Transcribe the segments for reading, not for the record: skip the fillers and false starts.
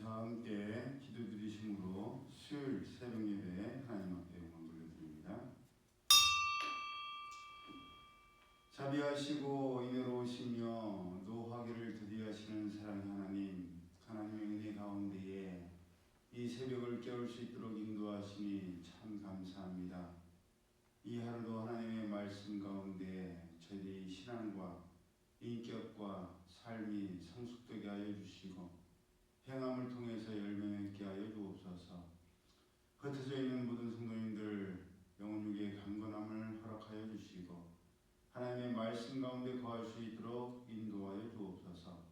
함께 기도드리심으로 수요일 새벽 예배에 하나님 앞에 영광 돌려드립니다. 자비하시고 은혜로우시며 노하기를 드디하시는 사랑의 하나님, 하나님의 은혜 가운데에 이 새벽을 깨울 수 있도록 인도하시니 참 감사합니다. 이 하루도 하나님의 말씀 가운데 저희의 신앙과 인격과 삶이 성숙되게 하여 주시고 행함을 통해서 열매 맺게 하여 주옵소서. 흩어져 있는 모든 성도님들 영혼 육의 강건함을 허락하여 주시고 하나님의 말씀 가운데 거할 수 있도록 인도하여 주옵소서.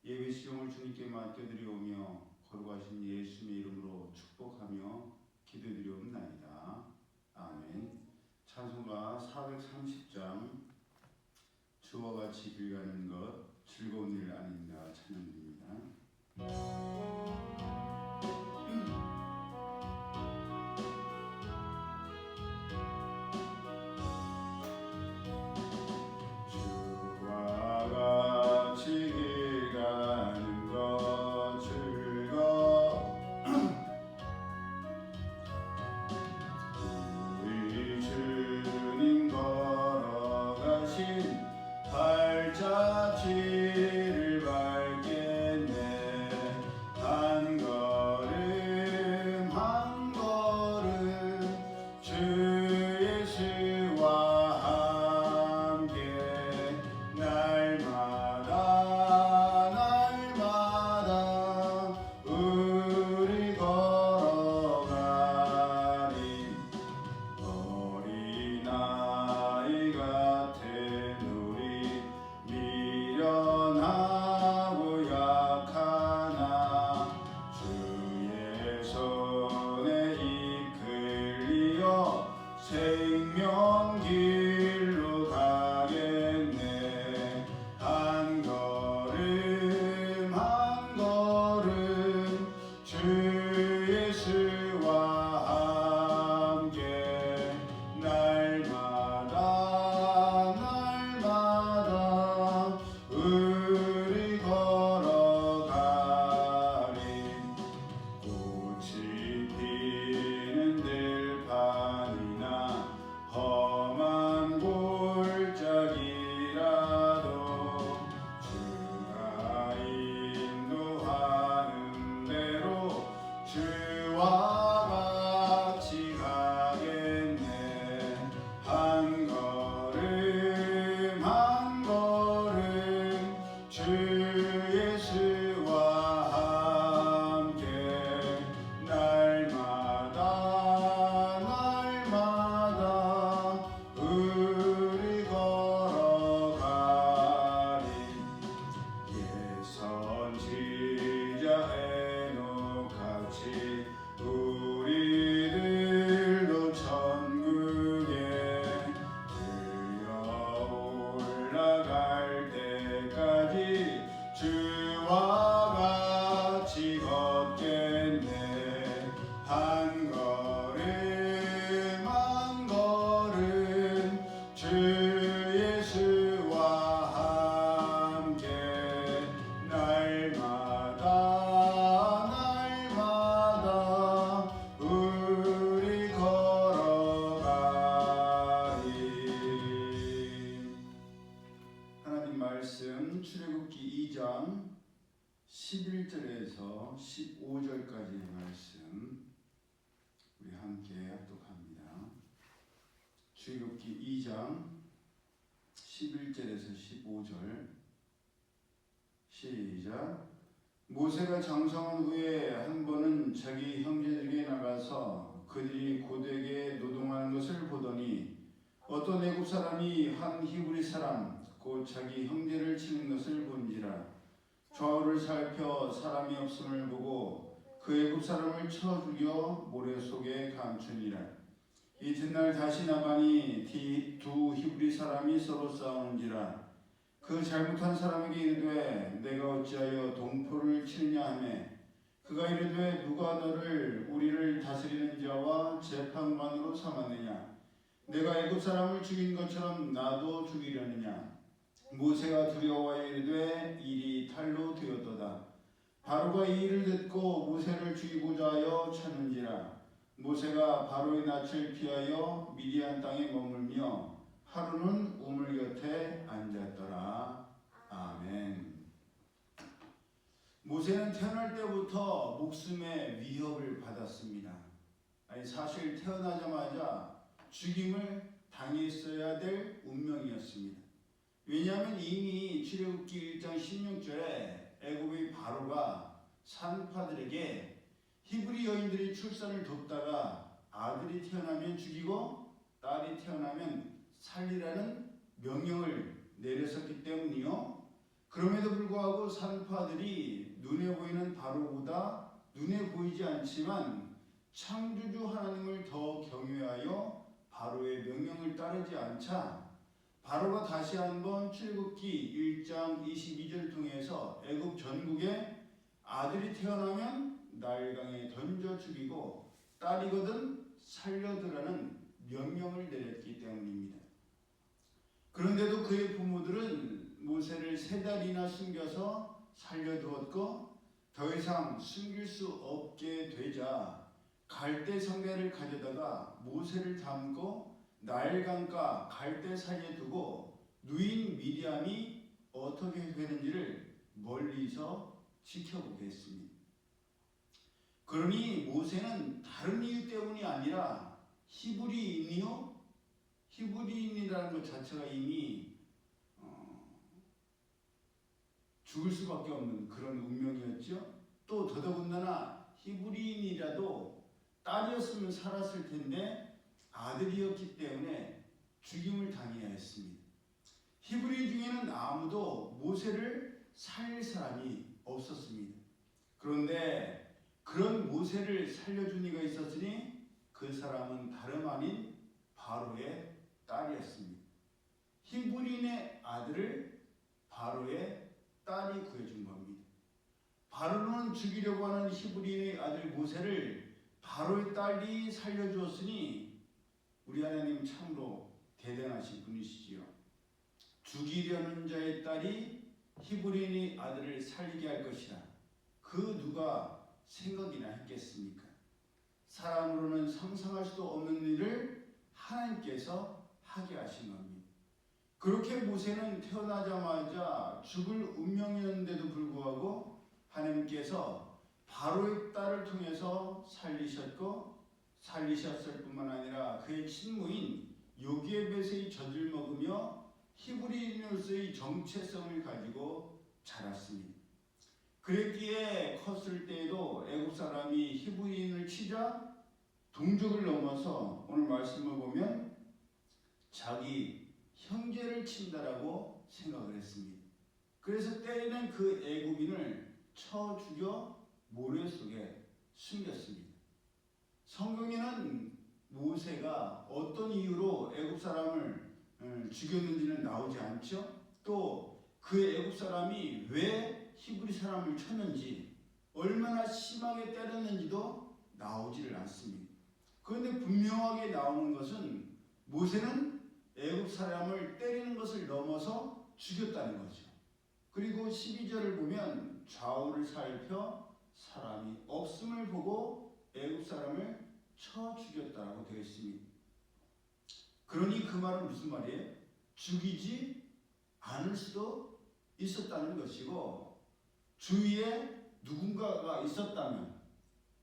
예배 시용을 주님께 맡겨드리오며 거룩하신 예수님의 이름으로 축복하며 기도드리옵나이다. 아멘. 찬송가 430장 주와 같이 길 가는 것 즐거운 일 아닌가 찬양드립니다. 주와 같이 길 가는 것 우리 주님 걸어가신 발자취를 밟겠네. 한 걸음 한 걸음 주 예수와 함께 날마다 날마다 우리 걸어가리. 어린아이 같은 우리 미련하고 약하나 주의 손에 이끌리어 생명길로 가겠네. 한 걸음 한 걸음 주 예수와 함께 날마다 날마다 우리 걸어가리. 꽃이 피는 들판이나 험한 골짜기라도 주가 인도하는 대로 주와 같이 가겠네. 한 걸음 한 걸음 주 예수와 함께 날마다 날마다 우리 걸어가리. 예선지자 에녹같이 우리들도 천국에 들려 올라갈 때까지 주와 같이 걷겠네. 한 걸음 한 걸음 주 예수와 함께 날마다 날마다 우리 걸어가리. 하나님 말씀 출애굽기 2장 11절에서 15절까지의 말씀 우리 함께 합독합니다. 출애굽기 2장 11절에서 15절 시작. 모세가 장성한 후에 한 번은 자기 형제들에게 나가서 그들이 고되게 노동하는 것을 보더니 어떤 애굽 사람이 한 히브리 사람 곧 자기 형제를 치는 것을 본지라. 좌우를 살펴 사람이 없음을 보고 그 애굽 사람을 쳐 죽여 모래 속에 감추니라. 이튿날 다시 나가니 두 히브리 사람이 서로 싸우는지라. 그 잘못한 사람에게 이르되 내가 어찌하여 동포를 치느냐 하매 그가 이르되 누가 너를 우리를 다스리는 자와 재판관으로 삼았느냐. 내가 애굽 사람을 죽인 것처럼 나도 죽이려느냐. 모세가 두려워하여 이르되 일이 탈로 되었도다. 바로가 이 일을 듣고 모세를 죽이고자 하여 찾는지라. 모세가 바로의 낯을 피하여 미디안 땅에 머물며 하루는 우물 곁에 앉았더라. 아멘. 모세는 태어날 때부터 목숨의 위협을 받았습니다. 아니, 사실 태어나자마자 죽임을 당했어야 될 운명이었습니다. 왜냐하면 이미 출애굽기 1장 16절에 애굽의 바로가 산파들에게 히브리 여인들이 출산을 돕다가 아들이 태어나면 죽이고 딸이 태어나면 살리라는 명령을 내렸었기 때문이요. 그럼에도 불구하고 산파들이 눈에 보이는 바로보다 눈에 보이지 않지만 창조주 하나님을 더 경외하여 바로의 명령을 따르지 않자 바로가 다시 한번 출애굽기 1장 22절을 통해서 애굽 전국에 아들이 태어나면 나일강에 던져 죽이고 딸이거든 살려두라는 명령을 내렸기 때문입니다. 그런데도 그의 부모들은 모세를 3달이나 숨겨서 살려두었고 더 이상 숨길 수 없게 되자 갈대 성대를 가져다가 모세를 담고 나일강과 갈대 사이에 두고 누인 미디안이 어떻게 되는지를 멀리서 지켜보게 했습니다. 그러니 모세는 다른 이유 때문이 아니라 히브리인이요? 히브리인이라는 것 자체가 이미 죽을 수밖에 없는 그런 운명이었죠. 또 더더군다나 히브리인이라도 딸이었으면 살았을 텐데 아들이었기 때문에 죽임을 당해야 했습니다. 히브리 중에는 아무도 모세를 살릴 사람이 없었습니다. 그런데 그런 모세를 살려준 이가 있었으니 그 사람은 다름 아닌 바로의 딸이었습니다. 히브리인의 아들을 바로의 딸이 구해준 겁니다. 바로는 죽이려고 하는 히브리인의 아들 모세를 바로의 딸이 살려주었으니 우리 하나님 참으로 대단하신 분이시지요. 죽이려는 자의 딸이 히브리인의 아들을 살리게 할 것이라 그 누가 생각이나 했겠습니까? 사람으로는 상상할 수도 없는 일을 하나님께서 하게 하신 겁니다. 그렇게 모세는 태어나자마자 죽을 운명이었는데도 불구하고 하나님께서 바로의 딸을 통해서 살리셨을 뿐만 아니라 그의 친모인 요게벳의 젖을 먹으며 히브리인으로서의 정체성을 가지고 자랐습니다. 그랬기에 컸을 때에도 애굽 사람이 히브리인을 치자 동족을 넘어서 오늘 말씀을 보면 자기 형제를 친다라고 생각을 했습니다. 그래서 때리는 그 애굽인을 쳐 죽여 모래 속에 숨겼습니다. 성경에는 모세가 어떤 이유로 애굽 사람을 죽였는지는 나오지 않죠. 또 그 애굽 사람이 왜 히브리 사람을 쳤는지 얼마나 심하게 때렸는지도 나오지를 않습니다. 그런데 분명하게 나오는 것은 모세는 애굽 사람을 때리는 것을 넘어서 죽였다는 거죠. 그리고 12절을 보면 좌우를 살펴 사람이 없음을 보고 애굽 사람을 쳐 죽였다라고 되어 있습니다. 그러니 그 말은 무슨 말이에요? 죽이지 않을 수도 있었다는 것이고 주위에 누군가가 있었다면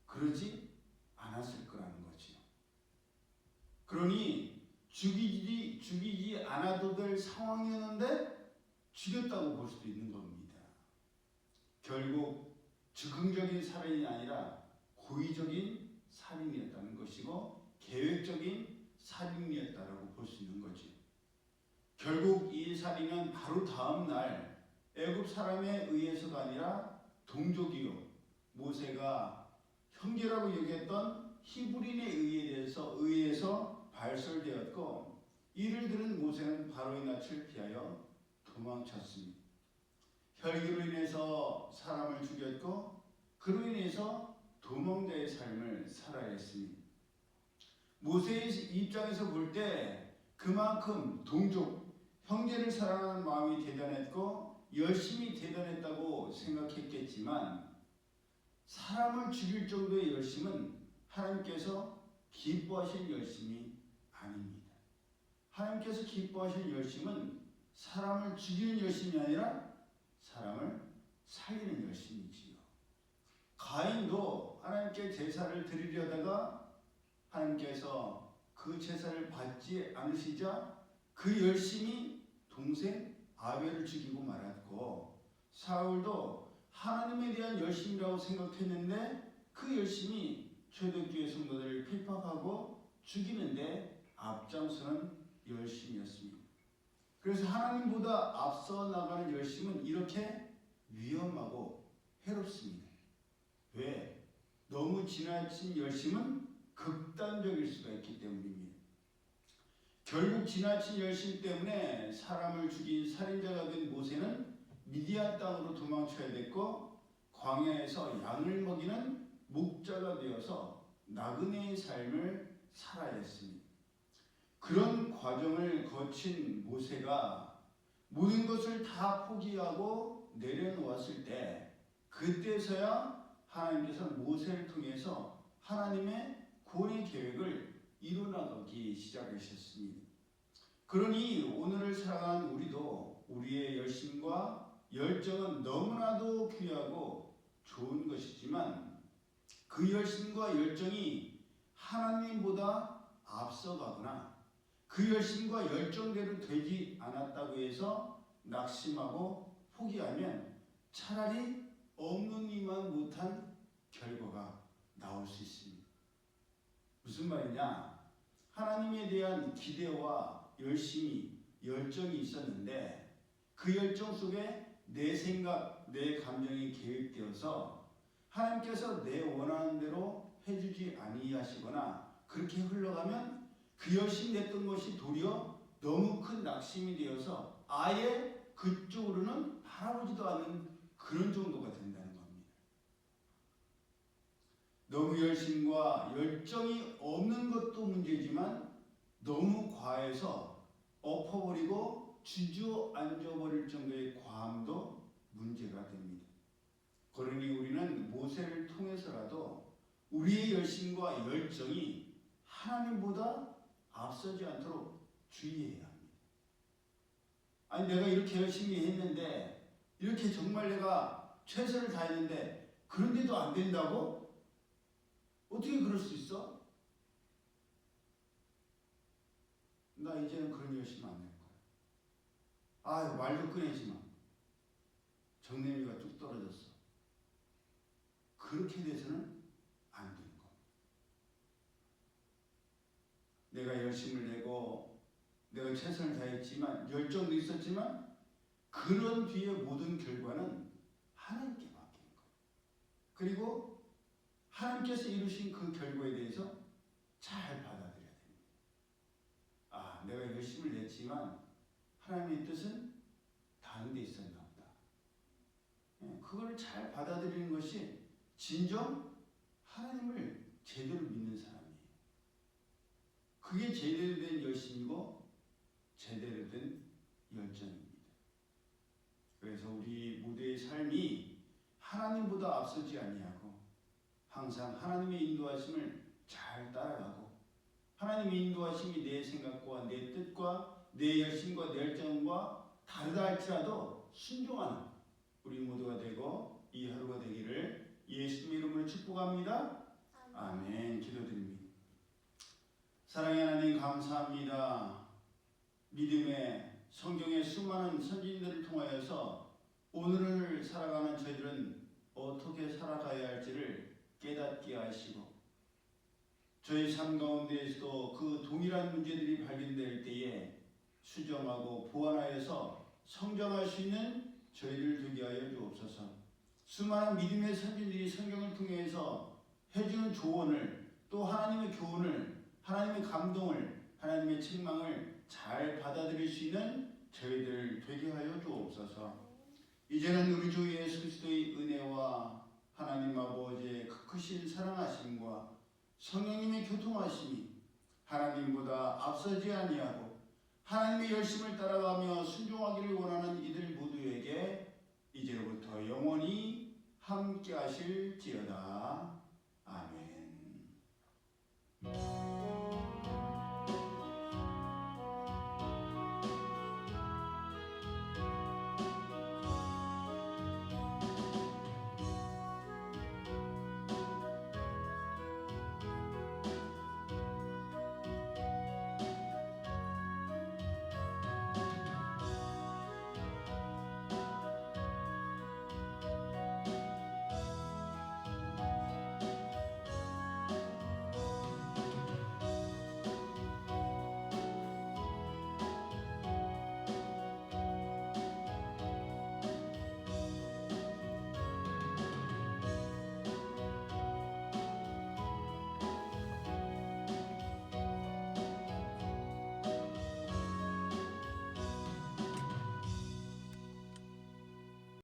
그러지 않았을 거라는 거죠. 그러니 죽이지 않아도 될 상황이었는데 죽였다고 볼 수도 있는 겁니다. 결국 즉흥적인 살인이 아니라 고의적인 살인이었다는 것이고 계획적인 살인이었다라고 볼 수 있는 거죠. 결국 이 살인은 바로 다음 날 애굽 사람에 의해서가 아니라 동족이요 모세가 형제라고 여겼던 히브리인에 의해서 발설되었고 이를 들은 모세는 바로의 낯을 피하여 도망쳤습니다. 혈기로 인해서 사람을 죽였고 그로 인해서 도망자의 삶을 살아야 했습니다. 모세의 입장에서 볼 때 그만큼 동족, 형제를 사랑하는 마음이 대단했고 열심히 대단했다고 생각했겠지만 사람을 죽일 정도의 열심은 하나님께서 기뻐하시는 열심이 아닙니다. 하나님께서 기뻐하시는 열심은 사람을 죽이는 열심이 아니라 사람을 살리는 열심이지요. 가인도 하나님께 제사를 드리려다가 하나님께서 그 제사를 받지 않으시자 그 열심이 동생 아벨을 죽이고 말았고, 사울도 하나님에 대한 열심이라고 생각했는데 그 열심이 초대교회 성도들을 핍박하고 죽이는데 앞장서는 열심이었습니다. 그래서 하나님보다 앞서 나가는 열심은 이렇게 위험하고 해롭습니다. 왜? 너무 지나친 열심은 극단적일 수가 있기 때문입니다. 결국 지나친 열심 때문에 사람을 죽인 살인자가 된 모세는 미디안 땅으로 도망쳐야 됐고, 광야에서 양을 먹이는 목자가 되어서 나그네의 삶을 살아야 했습니다. 그런 과정을 거친 모세가 모든 것을 다 포기하고 내려놓았을 때, 그때서야 하나님께서 모세를 통해서 하나님의 구원의 계획을 이루어나가기 시작하셨습니다. 그러니 오늘을 살아가는 우리도 우리의 열심과 열정은 너무나도 귀하고 좋은 것이지만, 그 열심과 열정이 하나님보다 앞서가거나 그 열심과 열정대로 되지 않았다고 해서 낙심하고 포기하면 차라리 없는 이만 못한 결과가 나올 수 있습니다. 무슨 말이냐? 하나님에 대한 기대와 열심이, 열정이 있었는데 그 열정 속에 내 생각, 내 감정이 개입되어서 하나님께서 내 원하는 대로 해주지 아니하시거나 그렇게 흘러가면 그 열심히 냈던 것이 도리어 너무 큰 낙심이 되어서 아예 그쪽으로는 바라보지도 않는 그런 정도가 된다는 겁니다. 너무 열심과 열정이 없는 것도 문제지만 너무 과해서 엎어버리고 주저앉아버릴 정도의 과함도 문제가 됩니다. 그러니 우리는 모세를 통해서라도 우리의 열심과 열정이 하나님보다 앞서지 않도록 주의해야 합니다. 아니, 내가 이렇게 열심히 했는데, 이렇게 정말 내가 최선을 다했는데 그런데도 안 된다고? 어떻게 그럴 수 있어? 나 이제는 그런 열심 안 낼 거야. 아유, 말도 꺼내지 마. 정내미가 뚝 떨어졌어. 그렇게 돼서는 안 되는 겁니다. 내가 열심을 내고 내가 최선을 다했지만, 열정도 있었지만 그런 뒤에 모든 결과는 하나님께 맡기는 거예요. 그리고 하나님께서 이루신 그 결과에 대해서 잘 받아들여야 됩니다. 아, 내가 열심을 냈지만 하나님의 뜻은 다른 데 있었나 보다. 그걸 잘 받아들이는 것이 진정 하나님을 제대로 믿는 사람이에요. 그게 제대로 된 열심이고 제대로 된 열정입니다. 그래서 우리 모두의 삶이 하나님보다 앞서지 아니하고 항상 하나님의 인도하심을 잘 따라가고, 하나님의 인도하심이 내 생각과 내 뜻과 내 열심과 내 열정과 다르다 할지라도 순종하는 우리 모두가 되고 이 하루가 되기를 예수님의 이름으로 축복합니다. 아멘. 기도드립니다. 사랑의 하나님, 감사합니다. 믿음의 성경의 수많은 선지자들을 통하여서 오늘을 살아가는 저희들은 어떻게 살아가야 할지를 깨닫게 하시고, 저희 삶 가운데에서도 그 동일한 문제들이 발견될 때에 수정하고 보완하여서 성장할 수 있는 저희들 되게 하여 주옵소서. 수많은 믿음의 선지자들이 성경을 통해서 해주는 조언을, 또 하나님의 교훈을, 하나님의 감동을, 하나님의 책망을 잘 받아들일 수 있는 저희들 되게 하여 주옵소서. 이제는 우리 주 예수 그리스도의 은혜와 하나님 아버지의 크신 사랑하심과 성령님의 교통하심이 하나님보다 앞서지 아니하고 하나님의 열심을 따라가며 순종하기를 원하는 이들 모두에게 이제로부터 영원히 함께 하실지어다. 아멘.